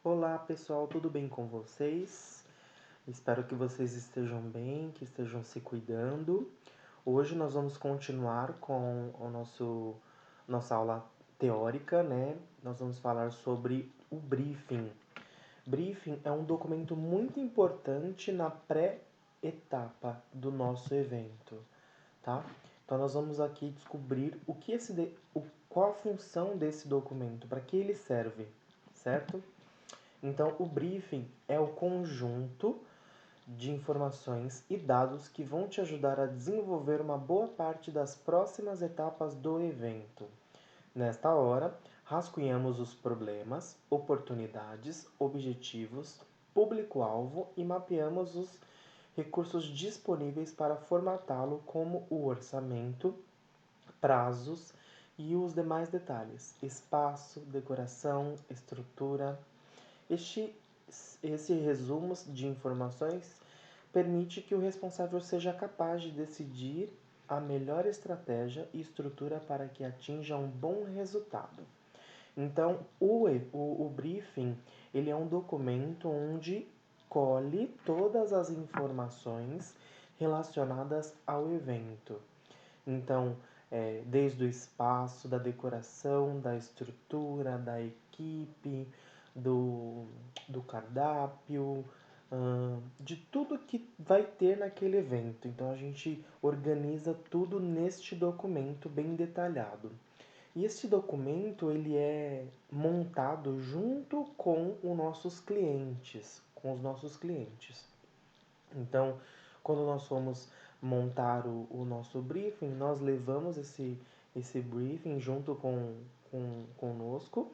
Olá pessoal, tudo bem com vocês? Espero que vocês estejam bem, que estejam se cuidando. Hoje nós vamos continuar com nossa aula teórica, né? Nós vamos falar sobre o briefing. Briefing é um documento muito importante na pré-etapa do nosso evento, tá? Então nós vamos aqui descobrir qual a função desse documento, para que ele serve, certo? Então, o briefing é o conjunto de informações e dados que vão te ajudar a desenvolver uma boa parte das próximas etapas do evento. Nesta hora, rascunhamos os problemas, oportunidades, objetivos, público-alvo e mapeamos os recursos disponíveis para formatá-lo, como o orçamento, prazos e os demais detalhes: espaço, decoração, estrutura. Este, esse resumo de informações permite que o responsável seja capaz de decidir a melhor estratégia e estrutura para que atinja um bom resultado. Então, o briefing ele é um documento onde colhe todas as informações relacionadas ao evento. Então, desde o espaço, da decoração, da estrutura, da equipe, do, do cardápio, de tudo que vai ter naquele evento. Então a gente organiza tudo neste documento bem detalhado. E este documento ele é montado junto com os nossos clientes. Então, quando nós fomos montar o nosso briefing, nós levamos esse briefing junto conosco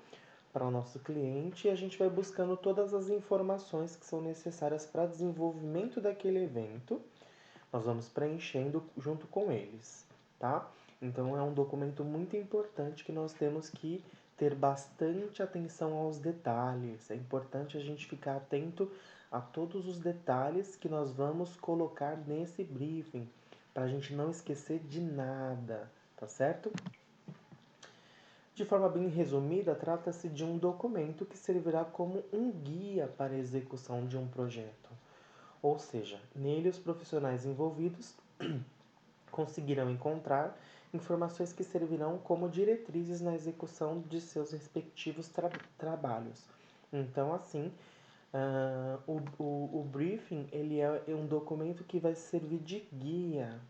para o nosso cliente e a gente vai buscando todas as informações que são necessárias para desenvolvimento daquele evento. Nós vamos preenchendo junto com eles, tá? Então é um documento muito importante que nós temos que ter bastante atenção aos detalhes. É importante a gente ficar atento a todos os detalhes que nós vamos colocar nesse briefing, para a gente não esquecer de nada, tá certo? De forma bem resumida, trata-se de um documento que servirá como um guia para a execução de um projeto. Ou seja, nele os profissionais envolvidos conseguirão encontrar informações que servirão como diretrizes na execução de seus respectivos trabalhos. Então, assim, o briefing ele é um documento que vai servir de guia,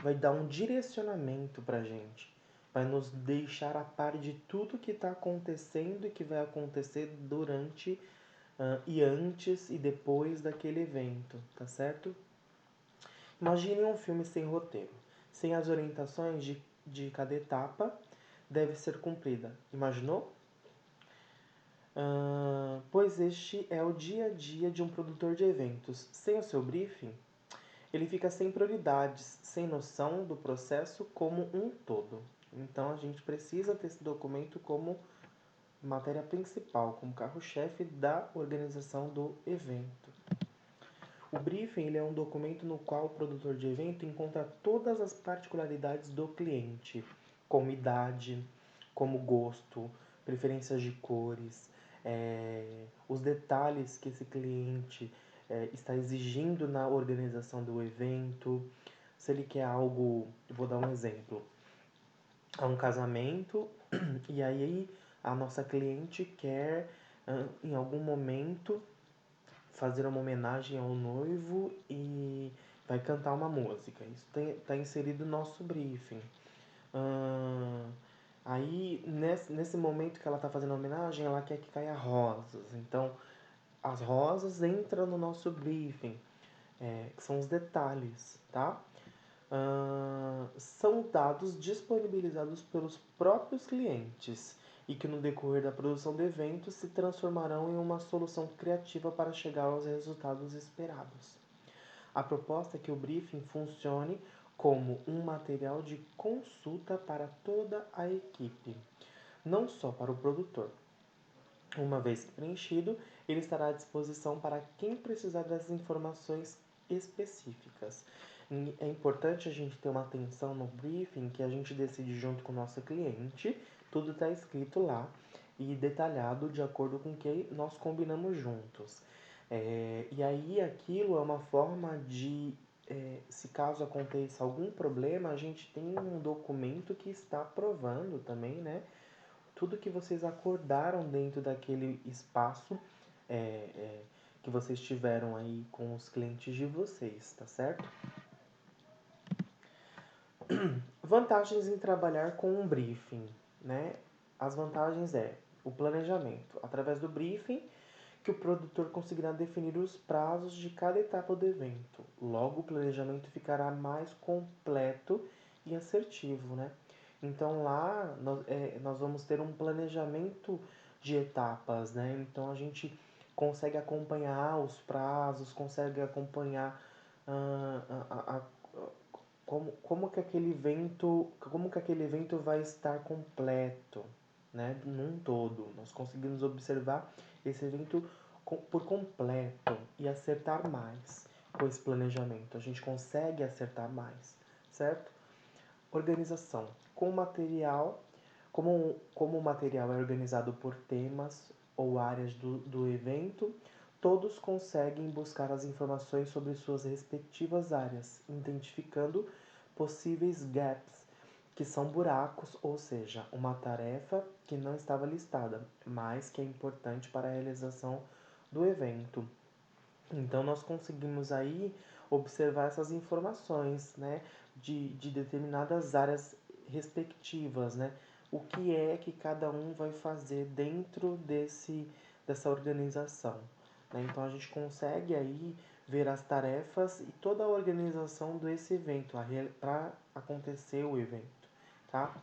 vai dar um direcionamento para a gente, vai nos deixar a par de tudo que está acontecendo e que vai acontecer durante e antes e depois daquele evento, tá certo? Imagine um filme sem roteiro, sem as orientações de cada etapa deve ser cumprida. Imaginou? Pois este é o dia a dia de um produtor de eventos. Sem o seu briefing, ele fica sem prioridades, sem noção do processo como um todo. Então a gente precisa ter esse documento como matéria principal, como carro-chefe da organização do evento. O briefing ele é um documento no qual o produtor de evento encontra todas as particularidades do cliente, como idade, como gosto, preferências de cores, os detalhes que esse cliente está exigindo na organização do evento. Se ele quer algo, eu vou dar um exemplo, há um casamento e aí a nossa cliente quer em algum momento fazer uma homenagem ao noivo e vai cantar uma música. Isso está inserido no nosso briefing. Aí, nesse momento que ela está fazendo a homenagem, ela quer que caia rosas. Então, as rosas entram no nosso briefing, que são os detalhes, tá? São dados disponibilizados pelos próprios clientes e que no decorrer da produção do evento se transformarão em uma solução criativa para chegar aos resultados esperados. A proposta é que o briefing funcione como um material de consulta para toda a equipe, não só para o produtor. Uma vez preenchido, ele estará à disposição para quem precisar das informações específicas. É importante a gente ter uma atenção no briefing que a gente decide junto com o nosso cliente, tudo está escrito lá. e detalhado de acordo com o que nós combinamos juntos. E aí aquilo é uma forma de, se caso aconteça algum problema, a gente tem um documento que está provando também, né? Tudo que vocês acordaram dentro daquele espaço é, é, que vocês tiveram aí com os clientes de vocês, tá certo? Vantagens em trabalhar com um briefing, né? As vantagens é o planejamento. Através do briefing, que o produtor conseguirá definir os prazos de cada etapa do evento. Logo, o planejamento ficará mais completo e assertivo, né? Então lá nós vamos ter um planejamento de etapas, né? Então a gente consegue acompanhar os prazos, consegue acompanhar ah, como que aquele evento vai estar completo, né? Num todo. Nós conseguimos observar esse evento por completo e acertar mais com esse planejamento. A gente consegue acertar mais, certo? Organização. Como o material é organizado por temas ou áreas do evento, todos conseguem buscar as informações sobre suas respectivas áreas, identificando possíveis gaps, que são buracos, ou seja, uma tarefa que não estava listada, mas que é importante para a realização do evento. Então nós conseguimos aí observar essas informações, né, de determinadas áreas respectivas, né? O que é que cada um vai fazer dentro dessa organização, né? Então a gente consegue aí ver as tarefas e toda a organização desse evento para acontecer o evento, tá?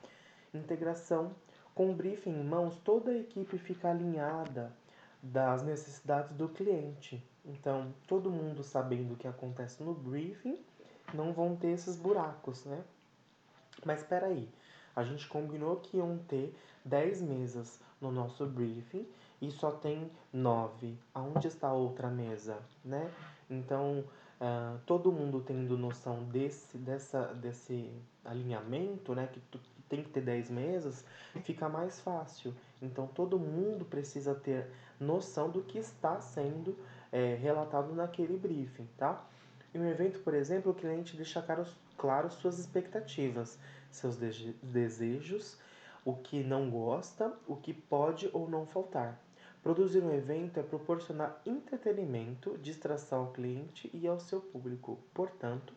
Integração. Com o briefing em mãos, toda a equipe fica alinhada das necessidades do cliente. Então, todo mundo sabendo o que acontece no briefing, não vão ter esses buracos, né? Mas espera aí, a gente combinou que iam ter 10 mesas no nosso briefing e só tem 9. Aonde está a outra mesa, né? Então, todo mundo tendo noção desse alinhamento, né? Que tem que ter 10 mesas, fica mais fácil. Então, todo mundo precisa ter noção do que está sendo relatado naquele briefing, tá? Em um evento, por exemplo, o cliente deixa claro suas expectativas, seus desejos, o que não gosta, o que pode ou não faltar. Produzir um evento é proporcionar entretenimento, distração ao cliente e ao seu público. Portanto,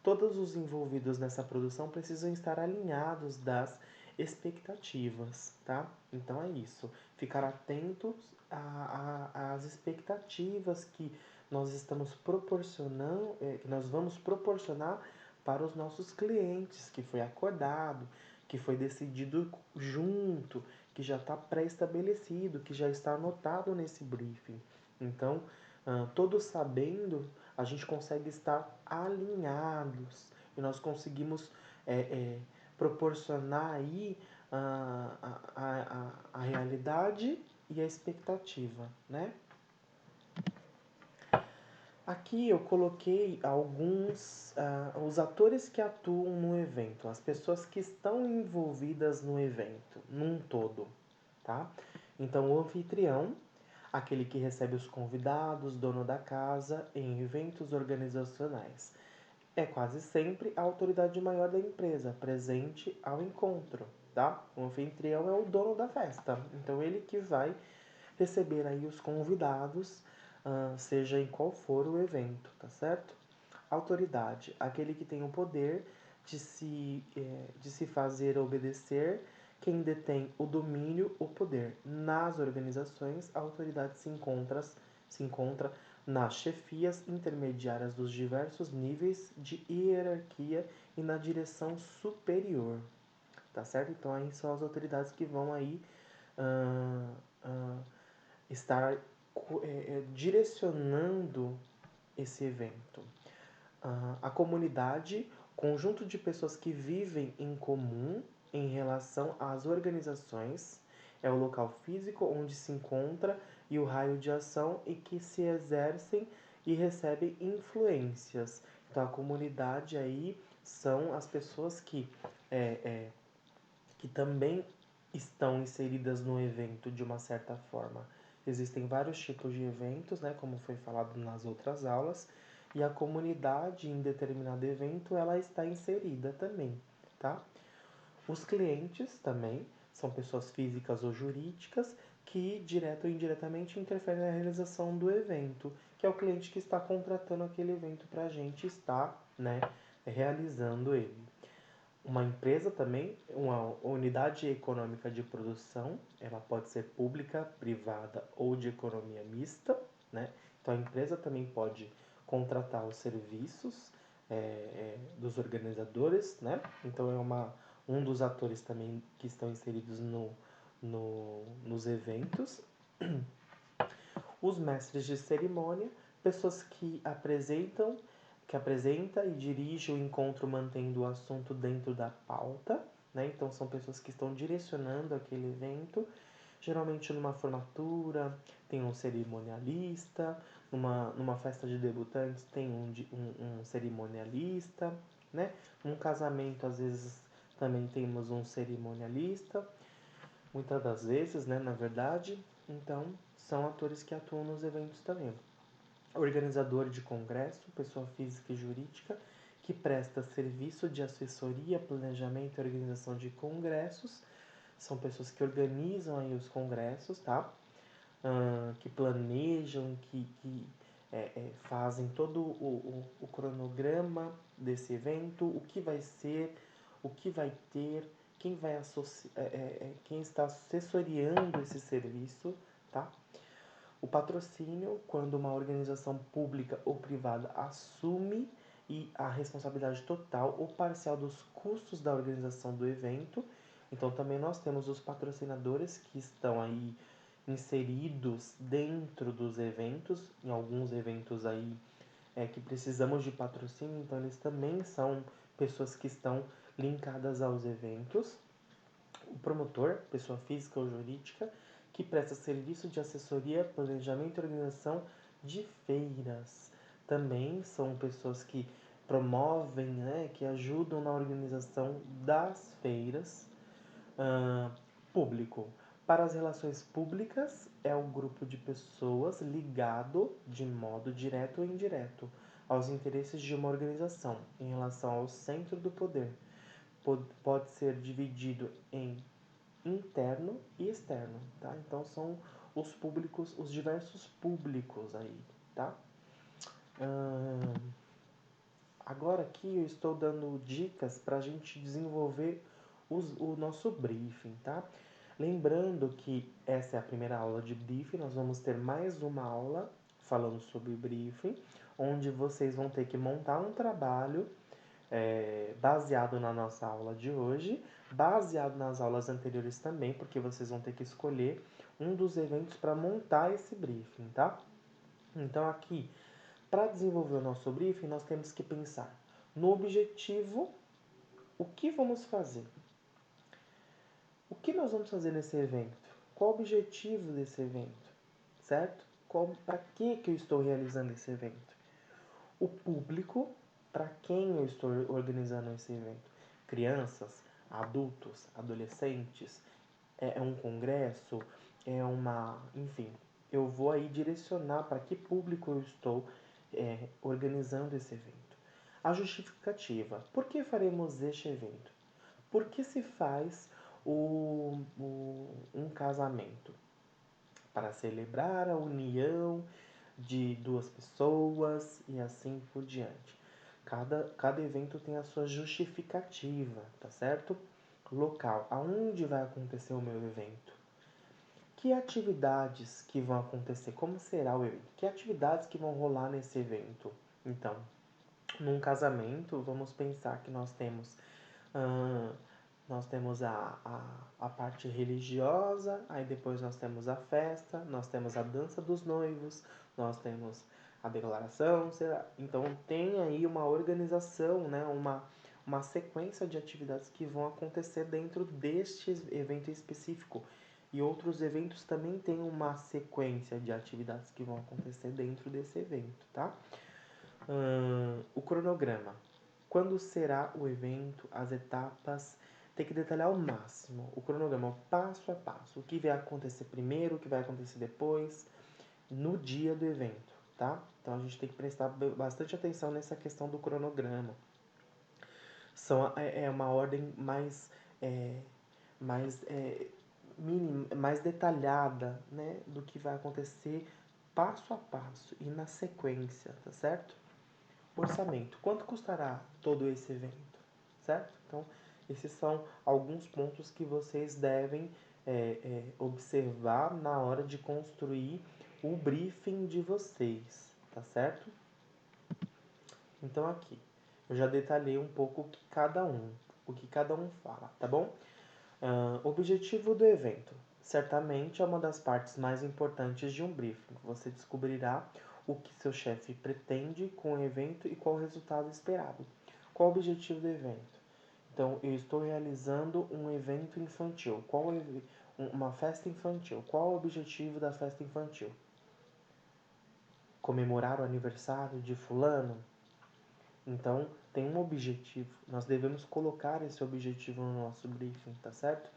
todos os envolvidos nessa produção precisam estar alinhados das expectativas, tá? Então é isso. Ficar atentos às expectativas que nós estamos proporcionando, que nós vamos proporcionar para os nossos clientes, que foi acordado, que foi decidido junto, que já está pré-estabelecido, que já está anotado nesse briefing. Então, todos sabendo, a gente consegue estar alinhados e nós conseguimos proporcionar aí a realidade e a expectativa, né? Aqui eu coloquei os atores que atuam no evento, as pessoas que estão envolvidas no evento, num todo, tá? Então, o anfitrião, aquele que recebe os convidados, dono da casa, em eventos organizacionais. É quase sempre a autoridade maior da empresa, presente ao encontro, tá? O anfitrião é o dono da festa, então ele que vai receber aí os convidados, seja em qual for o evento, tá certo? Autoridade, aquele que tem o poder de se fazer obedecer, quem detém o domínio, o poder. Nas organizações, a autoridade se encontra nas chefias intermediárias dos diversos níveis de hierarquia e na direção superior, tá certo? Então aí são as autoridades que vão aí uh, uh, estar direcionando esse evento. A comunidade, conjunto de pessoas que vivem em comum em relação às organizações, é o local físico onde se encontra e o raio de ação e que se exercem e recebem influências. Então, a comunidade aí são as pessoas que também estão inseridas no evento de uma certa forma. Existem vários tipos de eventos, né, como foi falado nas outras aulas, e a comunidade em determinado evento ela está inserida também, tá? Os clientes também são pessoas físicas ou jurídicas que direto ou indiretamente interferem na realização do evento, que é o cliente que está contratando aquele evento para a gente estar, né, realizando ele. Uma empresa também, uma unidade econômica de produção, ela pode ser pública, privada ou de economia mista, né? Então a empresa também pode contratar os serviços dos organizadores, né? Então um dos atores também que estão inseridos nos eventos. Os mestres de cerimônia, pessoas que apresenta e dirige o encontro mantendo o assunto dentro da pauta, né? Então são pessoas que estão direcionando aquele evento. Geralmente numa formatura tem um cerimonialista, numa festa de debutantes tem um cerimonialista, né? Num casamento às vezes também temos um cerimonialista, muitas das vezes, né, na verdade. Então, são atores que atuam nos eventos também. Organizador de congresso, pessoa física e jurídica, que presta serviço de assessoria, planejamento e organização de congressos. São pessoas que organizam aí os congressos, tá? Que planejam, que fazem todo o cronograma desse evento, o que vai ser, o que vai ter, quem está assessoriando esse serviço, tá? O patrocínio, quando uma organização pública ou privada assume a responsabilidade total ou parcial dos custos da organização do evento. Então também nós temos os patrocinadores que estão aí inseridos dentro dos eventos, em alguns eventos aí que precisamos de patrocínio, então eles também são pessoas que estão linkadas aos eventos. O promotor, pessoa física ou jurídica, que presta serviço de assessoria, planejamento e organização de feiras. Também são pessoas que promovem, né, que ajudam na organização das feiras. Público. Para as relações públicas, é um grupo de pessoas ligado de modo direto ou indireto aos interesses de uma organização em relação ao centro do poder. Pode ser dividido em interno e externo, tá? Então são os públicos, os diversos públicos aí, tá? Agora aqui eu estou dando dicas para a gente desenvolver o nosso briefing, tá? Lembrando que essa é a primeira aula de briefing, nós vamos ter mais uma aula falando sobre briefing, onde vocês vão ter que montar um trabalho baseado na nossa aula de hoje, baseado nas aulas anteriores também, porque vocês vão ter que escolher um dos eventos para montar esse briefing, tá? Então aqui, para desenvolver o nosso briefing, nós temos que pensar no objetivo, o que vamos fazer? O que nós vamos fazer nesse evento? Qual o objetivo desse evento? Certo? Para que eu estou realizando esse evento? O público, para quem eu estou organizando esse evento? Crianças, adultos, adolescentes, é um congresso, enfim, eu vou aí direcionar para que público eu estou organizando esse evento. A justificativa, por que faremos este evento? Por que se faz um casamento? Para celebrar a união de duas pessoas e assim por diante. Cada evento tem a sua justificativa, tá certo? Local, aonde vai acontecer o meu evento? Que atividades que vão acontecer? Como será o evento? Que atividades que vão rolar nesse evento? Então, num casamento, vamos pensar que nós temos a parte religiosa, aí depois nós temos a festa, nós temos a dança dos noivos, nós temos a declaração, então tem aí uma organização, né, uma sequência de atividades que vão acontecer dentro deste evento específico. E outros eventos também têm uma sequência de atividades que vão acontecer dentro desse evento, tá? O cronograma. Quando será o evento, as etapas tem que detalhar ao máximo o cronograma, passo a passo, o que vai acontecer primeiro, o que vai acontecer depois, no dia do evento, tá? Então a gente tem que prestar bastante atenção nessa questão do cronograma. É uma ordem mais detalhada, né, do que vai acontecer passo a passo e na sequência, tá certo? Orçamento. Quanto custará todo esse evento, certo? Então, esses são alguns pontos que vocês devem observar na hora de construir o briefing de vocês, tá certo? Então, aqui, eu já detalhei um pouco o que cada um fala, tá bom? Objetivo do evento. Certamente é uma das partes mais importantes de um briefing. Você descobrirá o que seu chefe pretende com o evento e qual o resultado esperado. Qual o objetivo do evento? Então, eu estou realizando um evento infantil. Uma festa infantil. Qual o objetivo da festa infantil? Comemorar o aniversário de fulano? Então, tem um objetivo. Nós devemos colocar esse objetivo no nosso briefing, tá certo?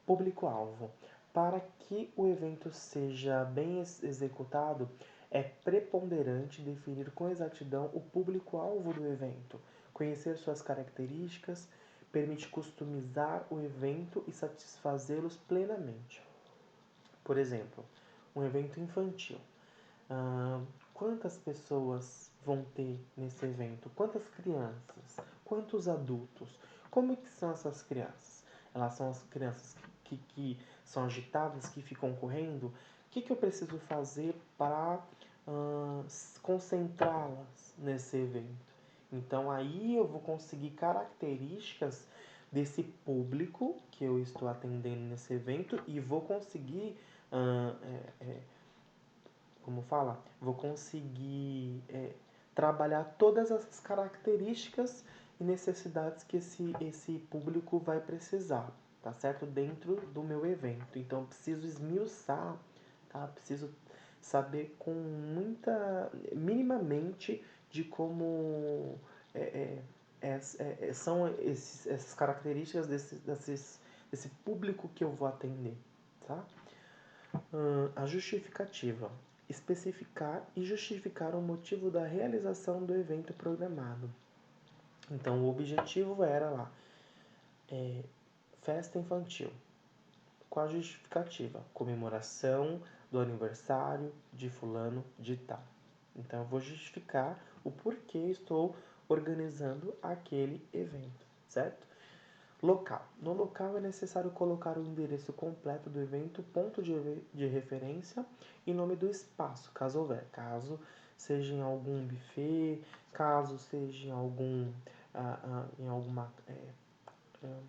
Público-alvo. Para que o evento seja bem executado, é preponderante definir com exatidão o público-alvo do evento. Conhecer suas características permite customizar o evento e satisfazê-los plenamente. Por exemplo, um evento infantil. Quantas pessoas vão ter nesse evento? Quantas crianças? Quantos adultos? Como que são essas crianças? Elas são as crianças que são agitadas, que ficam correndo? O que eu preciso fazer para concentrá-las nesse evento? Então aí eu vou conseguir características desse público que eu estou atendendo nesse evento e vou conseguir vou conseguir trabalhar todas essas características e necessidades que esse público vai precisar, tá certo? Dentro do meu evento. Então, eu preciso esmiuçar, tá? Preciso saber minimamente de como são essas características desse público que eu vou atender, tá? A justificativa. Especificar e justificar o motivo da realização do evento programado. Então, o objetivo era lá, festa infantil. Qual a justificativa? Comemoração do aniversário de fulano de tal. Então, eu vou justificar o porquê estou organizando aquele evento, certo? Local. No local é necessário colocar o endereço completo do evento, ponto de referência e nome do espaço, caso houver. Caso seja em algum buffet, caso seja em alguma,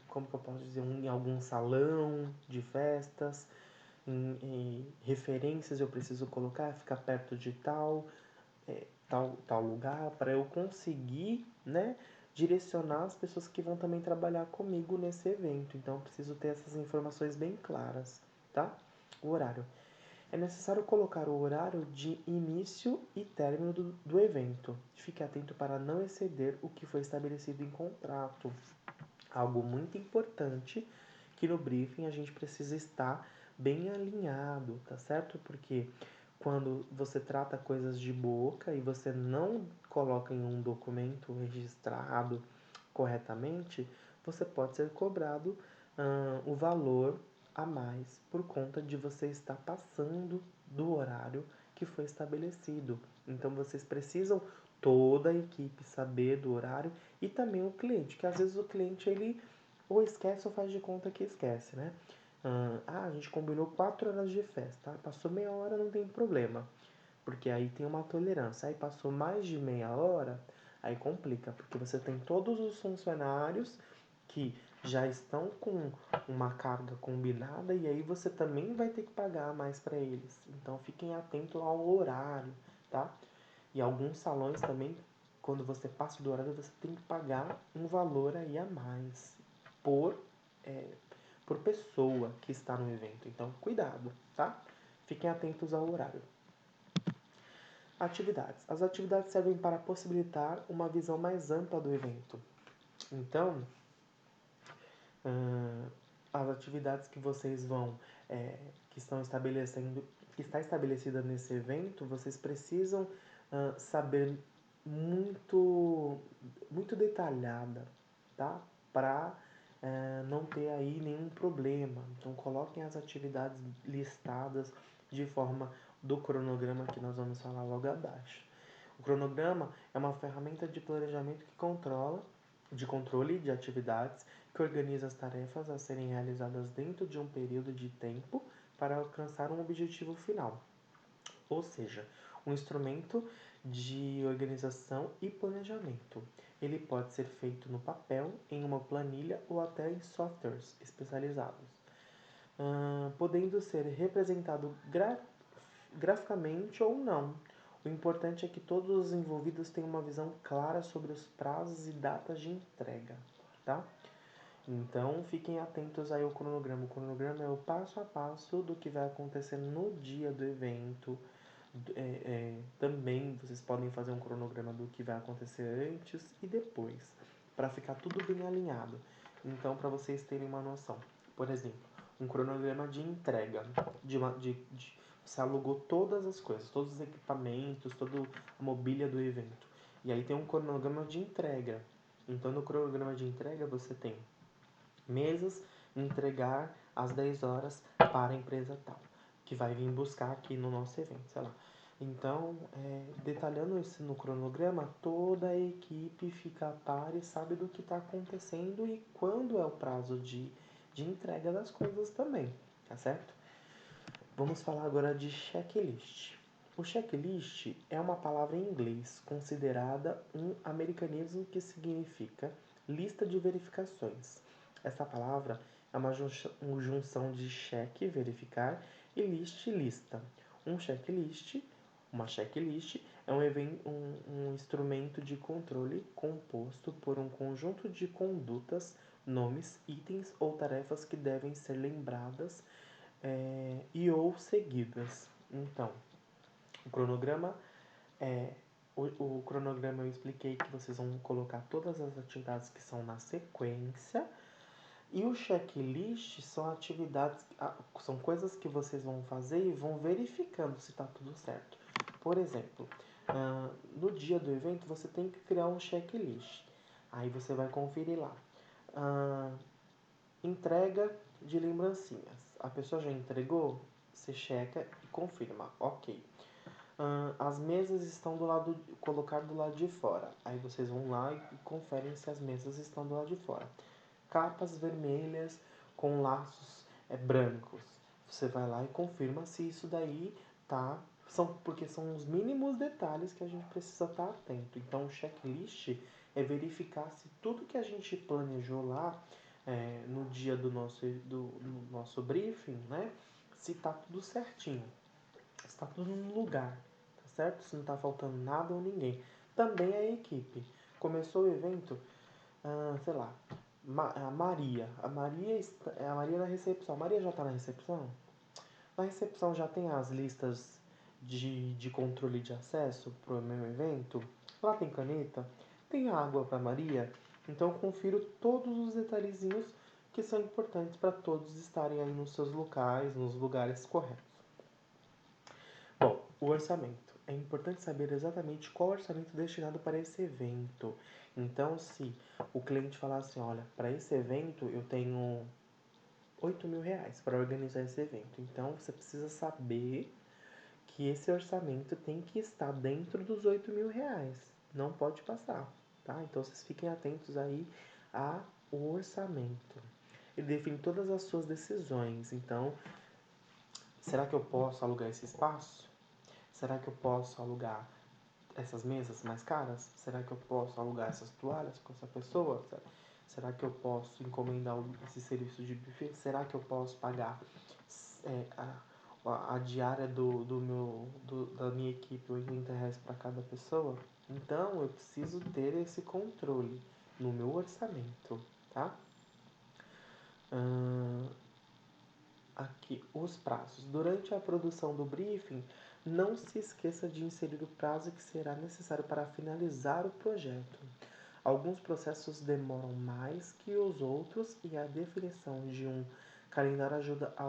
como que eu posso dizer, em algum salão de festas, em referências eu preciso colocar, ficar perto de tal lugar, para eu conseguir, né, direcionar as pessoas que vão também trabalhar comigo nesse evento. Então, eu preciso ter essas informações bem claras, tá? O horário. É necessário colocar o horário de início e término do evento. Fique atento para não exceder o que foi estabelecido em contrato. Algo muito importante que no briefing a gente precisa estar bem alinhado, tá certo? Porque quando você trata coisas de boca e você não coloca em um documento registrado corretamente, você pode ser cobrado o valor a mais por conta de você estar passando do horário que foi estabelecido. Então vocês precisam toda a equipe saber do horário e também o cliente, que às vezes o cliente ele ou esquece ou faz de conta que esquece, né? A gente combinou 4 horas de festa, tá? Passou meia hora, não tem problema, porque aí tem uma tolerância. Aí passou mais de meia hora, aí complica, porque você tem todos os funcionários que já estão com uma carga combinada e aí você também vai ter que pagar mais para eles. Então fiquem atentos ao horário, tá? E alguns salões também, quando você passa do horário, você tem que pagar um valor aí a mais por, é, por pessoa que está no evento. Então, cuidado, tá? Fiquem atentos ao horário. Atividades. As atividades servem para possibilitar uma visão mais ampla do evento. Então, Ahn, as atividades que vocês vão, que estão estabelecendo, que está estabelecida nesse evento, vocês precisam saber muito, muito detalhada, tá? Para não ter aí nenhum problema. Então coloquem as atividades listadas de forma do cronograma que nós vamos falar logo abaixo. O cronograma é uma ferramenta de planejamento que de controle de atividades, que organiza as tarefas a serem realizadas dentro de um período de tempo para alcançar um objetivo final. Ou seja, um instrumento de organização e planejamento. Ele pode ser feito no papel, em uma planilha ou até em softwares especializados, podendo ser representado graficamente ou não. O importante é que todos os envolvidos tenham uma visão clara sobre os prazos e datas de entrega, tá? Então, fiquem atentos aí ao cronograma. O cronograma é o passo a passo do que vai acontecer no dia do evento. Também vocês podem fazer um cronograma do que vai acontecer antes e depois, para ficar tudo bem alinhado. Então, para vocês terem uma noção, por exemplo, um cronograma de entrega, você alugou todas as coisas, todos os equipamentos, toda a mobília do evento. E aí tem um cronograma de entrega. Então, no cronograma de entrega, você tem mesas, entregar às 10 horas para a empresa tal, que vai vir buscar aqui no nosso evento, sei lá. Então, detalhando isso no cronograma, toda a equipe fica a par e sabe do que está acontecendo e quando é o prazo de entrega das coisas também, tá certo? Vamos falar agora de checklist. O checklist é uma palavra em inglês considerada um americanismo que significa lista de verificações. Essa palavra é uma junção de check, verificar, e list, lista. Um checklist, uma checklist, é um instrumento de controle composto por um conjunto de condutas, nomes, itens ou tarefas que devem ser lembradas e ou seguidas. Então, o cronograma é o cronograma eu expliquei que vocês vão colocar todas as atividades que são na sequência. E o checklist são atividades, são coisas que vocês vão fazer e vão verificando se está tudo certo. Por exemplo, no dia do evento você tem que criar um checklist. Aí você vai conferir lá. Entrega de lembrancinhas. A pessoa já entregou? Você checa e confirma. Ok. As mesas estão colocar do lado de fora. Aí vocês vão lá e conferem se as mesas estão do lado de fora. Capas vermelhas com laços brancos. Você vai lá e confirma se isso daí tá. Porque são os mínimos detalhes que a gente precisa estar atento. Então, o checklist é verificar se tudo que a gente planejou lá no dia do nosso briefing, né? Se está tudo certinho, se está tudo no lugar, tá certo? Se não está faltando nada ou ninguém. Também a equipe. Começou o evento, sei lá, a Maria. A Maria na recepção. A Maria já está na recepção? Na recepção já tem as listas de controle de acesso para o meu evento? Lá tem caneta? Tem água para Maria? Então eu confiro todos os detalhezinhos que são importantes para todos estarem aí nos seus locais, nos lugares corretos. Bom, o orçamento. É importante saber exatamente qual orçamento destinado para esse evento. Então, se o cliente falar assim, olha, para esse evento eu tenho 8 mil reais para organizar esse evento. Então, você precisa saber que esse orçamento tem que estar dentro dos 8 mil reais. Não pode passar, tá? Então, vocês fiquem atentos aí ao orçamento. Ele define todas as suas decisões. Então, será que eu posso alugar esse espaço? Será que eu posso alugar essas mesas mais caras? Será que eu posso alugar essas toalhas com essa pessoa? Será que eu posso encomendar esse serviço de buffet? Será que eu posso pagar a diária da minha equipe, R$ 80 para cada pessoa? Então, eu preciso ter esse controle no meu orçamento, tá? Aqui, os prazos. Durante a produção do briefing, não se esqueça de inserir o prazo que será necessário para finalizar o projeto. Alguns processos demoram mais que os outros e a definição de um calendário ajuda a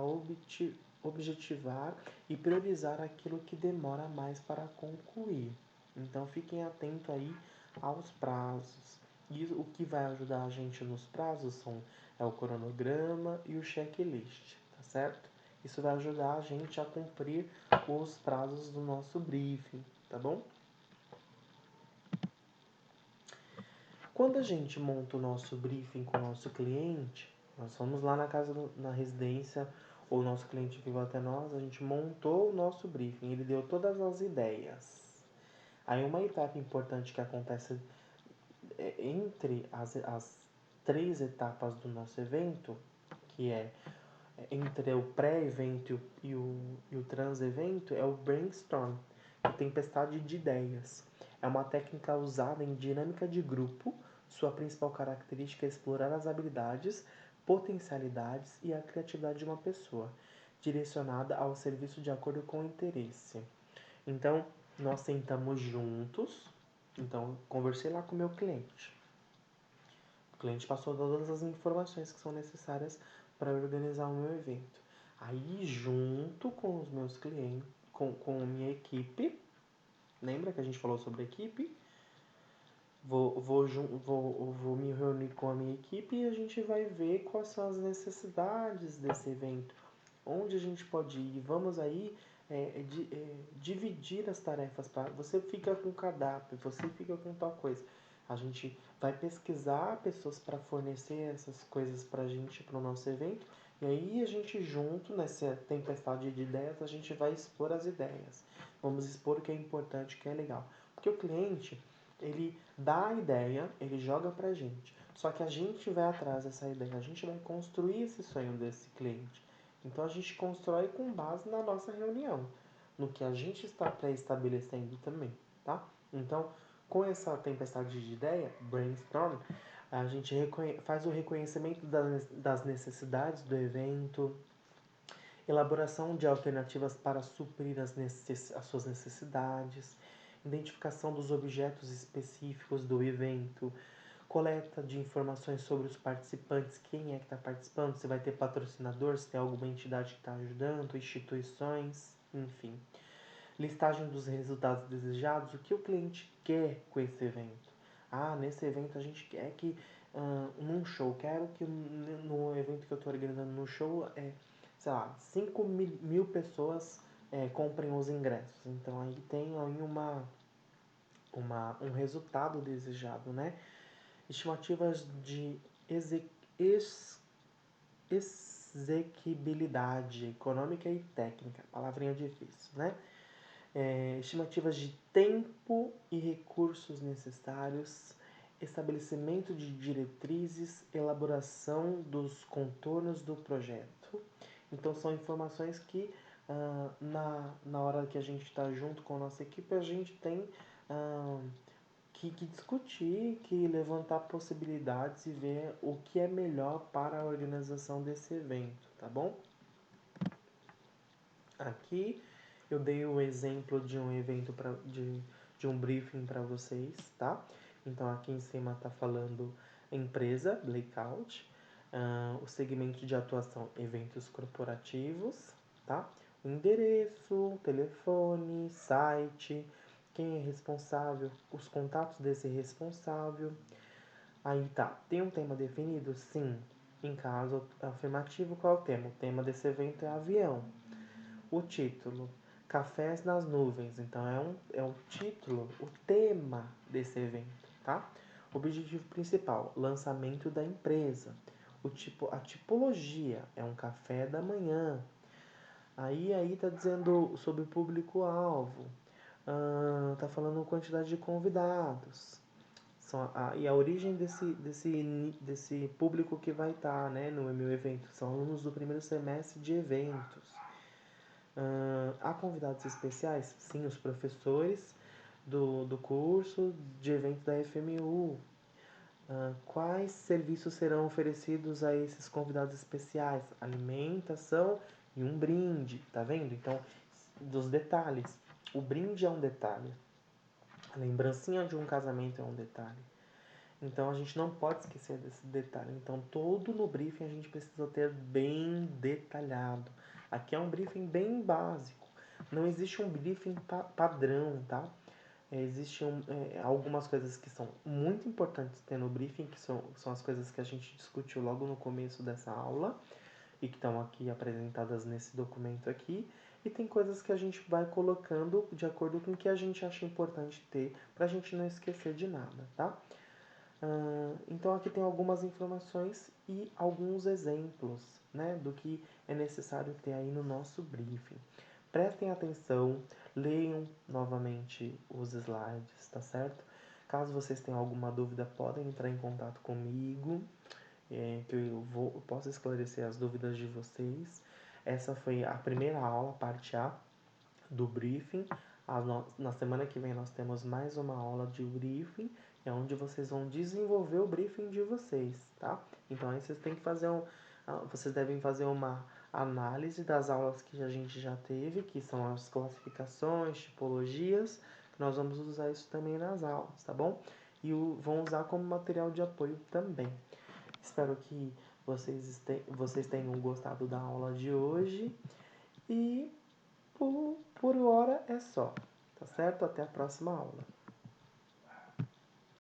objetivar e priorizar aquilo que demora mais para concluir. Então fiquem atentos aí aos prazos. E o que vai ajudar a gente nos prazos é o cronograma e o checklist, tá certo? Isso vai ajudar a gente a cumprir os prazos do nosso briefing, tá bom? Quando a gente monta o nosso briefing com o nosso cliente, nós fomos lá na residência, ou o nosso cliente veio até nós, a gente montou o nosso briefing, ele deu todas as ideias. Aí uma etapa importante que acontece entre as 3 etapas do nosso evento, que é entre o pré-evento e o trans-evento, é o brainstorm, a tempestade de ideias. É uma técnica usada em dinâmica de grupo. Sua principal característica é explorar as habilidades, potencialidades e a criatividade de uma pessoa, direcionada ao serviço de acordo com o interesse. Então, nós sentamos juntos. Então, conversei lá com o meu cliente. O cliente passou todas as informações que são necessárias para organizar o meu evento. Aí, junto com os meus clientes, com a minha equipe, lembra que a gente falou sobre equipe? Vou me reunir com a minha equipe e a gente vai ver quais são as necessidades desse evento, onde a gente pode ir. Vamos aí dividir as tarefas. Você fica com o cardápio, você fica com tal coisa. A gente vai pesquisar pessoas para fornecer essas coisas para a gente, para o nosso evento. E aí a gente junto, nessa tempestade de ideias, a gente vai expor as ideias. Vamos expor o que é importante, o que é legal. Porque o cliente, ele dá a ideia, ele joga pra gente. Só que a gente vai atrás dessa ideia, a gente vai construir esse sonho desse cliente. Então a gente constrói com base na nossa reunião, no que a gente está pré-estabelecendo também, tá? Então, com essa tempestade de ideia, brainstorm, a gente faz o reconhecimento das necessidades do evento, elaboração de alternativas para suprir as suas necessidades, identificação dos objetos específicos do evento, coleta de informações sobre os participantes, quem é que está participando, se vai ter patrocinador, se tem alguma entidade que está ajudando, instituições, enfim. Listagem dos resultados desejados, o que o cliente quer com esse evento. Ah, nesse evento a gente quer que, num show, quero que no evento que eu estou organizando no show, sei lá, 5.000 pessoas comprem os ingressos. Então aí tem aí um resultado desejado, né? Estimativas de exequibilidade econômica e técnica, palavrinha difícil, né? Estimativas de tempo e recursos necessários, estabelecimento de diretrizes, elaboração dos contornos do projeto. Então são informações que na hora que a gente está junto com a nossa equipe, a gente tem que discutir, que levantar possibilidades e ver o que é melhor para a organização desse evento, tá bom? Aqui eu dei o exemplo de um evento de um briefing para vocês, tá? Então aqui em cima está falando empresa, blackout, o segmento de atuação, eventos corporativos, tá? O endereço, telefone, site, quem é responsável, os contatos desse responsável. Aí tá, tem um tema definido? Sim. Em caso afirmativo, qual é o tema? O tema desse evento é avião. O título, Cafés nas Nuvens. Então é um título, o tema desse evento, tá? Objetivo principal, lançamento da empresa. A tipologia é um café da manhã. Aí tá dizendo sobre o público-alvo. Tá falando quantidade de convidados. E a origem desse público que vai estar, né, no meu evento. São alunos do primeiro semestre de eventos. Há convidados especiais? Sim, os professores do curso de eventos da FMU. Quais serviços serão oferecidos a esses convidados especiais? Alimentação e um brinde, tá vendo? Então, dos detalhes. O brinde é um detalhe. A lembrancinha de um casamento é um detalhe. Então a gente não pode esquecer desse detalhe. Então todo no briefing a gente precisa ter bem detalhado. Aqui é um briefing bem básico. Não existe um briefing padrão, tá? Existem algumas coisas que são muito importantes ter no briefing, que são as coisas que a gente discutiu logo no começo dessa aula e que estão aqui apresentadas nesse documento aqui. E tem coisas que a gente vai colocando de acordo com o que a gente acha importante ter, para a gente não esquecer de nada, tá? Então aqui tem algumas informações e alguns exemplos, né, do que é necessário ter aí no nosso briefing. Prestem atenção, leiam novamente os slides, tá certo? Caso vocês tenham alguma dúvida, podem entrar em contato comigo, que eu posso esclarecer as dúvidas de vocês. Essa foi a primeira aula, parte A, do briefing. Na semana que vem nós temos mais uma aula de briefing, é onde vocês vão desenvolver o briefing de vocês, tá? Então aí vocês têm que fazer vocês devem fazer uma análise das aulas que a gente já teve, que são as classificações, tipologias, que nós vamos usar isso também nas aulas, tá bom? E vão usar como material de apoio também. Espero que vocês tenham gostado da aula de hoje e por hora é só, tá certo? Até a próxima aula.